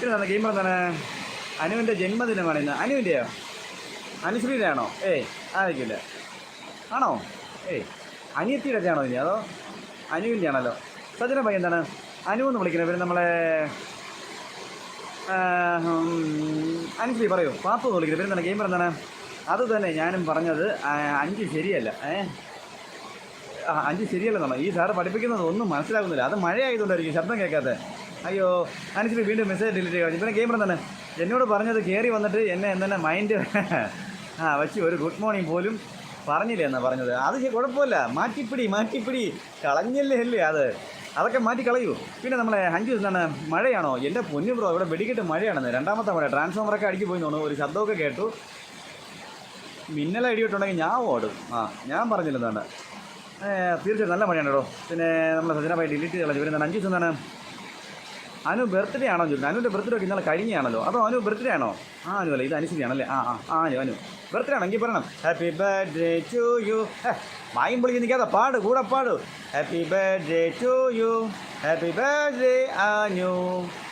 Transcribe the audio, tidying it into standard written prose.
പിന്നെ ഗെയിം എന്താണ് അനുവിൻ്റെ ജന്മദിനമാണ് ഇന്ന്. അനുവിൻ്റെയോ? അനുശ്രീയുടെ ആണോ? ആയിരിക്കില്ല. ആണോ? അനിയത്തിയുടെ ആണോ ഇനി, അതോ അനുവിൻ്റെ ആണല്ലോ? സജന ഭായി എന്താണ് അനു എന്ന് വിളിക്കുന്നത്? പിന്നെ നമ്മളെ അനുശ്രീ പറയൂ. പാപ്പു എന്ന് വിളിക്കുന്നത്. പിന്നെ എന്താണ് ഗെയിം എന്താണ്? അത് തന്നെ ഞാനും പറഞ്ഞത്. 5 ശരിയല്ല. 5 ശരിയല്ലെന്നാണോ? ഈ സാറ് പഠിപ്പിക്കുന്നത് ഒന്നും മനസ്സിലാകുന്നില്ല. അത് മഴയായതുകൊണ്ടായിരിക്കും ശബ്ദം കേൾക്കാത്തത്. അയ്യോ, അനുശ്രീ വീണ്ടും മെസ്സേജ് ഡിലീറ്റ് ചെയ്തു. പിന്നെ ഗെയിം എന്താണ് എന്നോട് പറഞ്ഞത്? കയറി വന്നിട്ട് എന്നെ എന്താണ് മൈൻഡ് വെച്ച് ഒരു ഗുഡ് മോർണിംഗ് പോലും പറഞ്ഞില്ലേ എന്നാണ് പറഞ്ഞത്. അത് കുഴപ്പമില്ല, മാറ്റിപ്പിടി കളഞ്ഞല്ലേ അല്ലേ അതൊക്കെ മാറ്റി കളയൂ. പിന്നെ നമ്മളെ 5 എന്താണ് മഴയാണോ? എൻ്റെ പൊന്നു ബ്രോ, ഇവിടെ വെടിക്കിട്ട് മഴയാണെന്ന്. രണ്ടാമത്തെ മഴ. ട്രാൻസ്ഫോമറൊക്കെ അടിക്ക് പോയി തോന്നുന്നു. ഒരു ശബ്ദമൊക്കെ കേട്ടു. മിന്നൽ ഇടിയിട്ടുണ്ടെങ്കിൽ ഞാൻ ഓടും. ഞാൻ പറഞ്ഞില്ലെന്നാണ്. തീർച്ചയായിട്ടും നല്ല മഴയാണ് കേട്ടോ. പിന്നെ നമ്മളെ സജനഭായി ഡിലീറ്റ് കളഞ്ഞു. പിന്നെ 5 ദിവസം എന്താണ് അനു ബർത്ത്ഡേ ആണോ ചോദിക്കുന്നത്? അനുവിൻ്റെ ബർത്ത്ഡേ ഒക്കെ ഇന്നലെ കഴിഞ്ഞാണല്ലോ. അതോ അനു ബർത്ത്ഡേ ആണോ? അനു അല്ലേ, ഇത് അനുശ്രീയാണല്ലേ? അനു ബർത്ത്ഡേ ആണോ? എങ്കിൽ പറയണം ഹാപ്പി ബർത്ത്ഡേ ടു യു. മായും പൊളിക്ക് നിൽക്കാതെ പാട്, കൂടെ പാടു. Happy birthday to you, happy birthday Anu,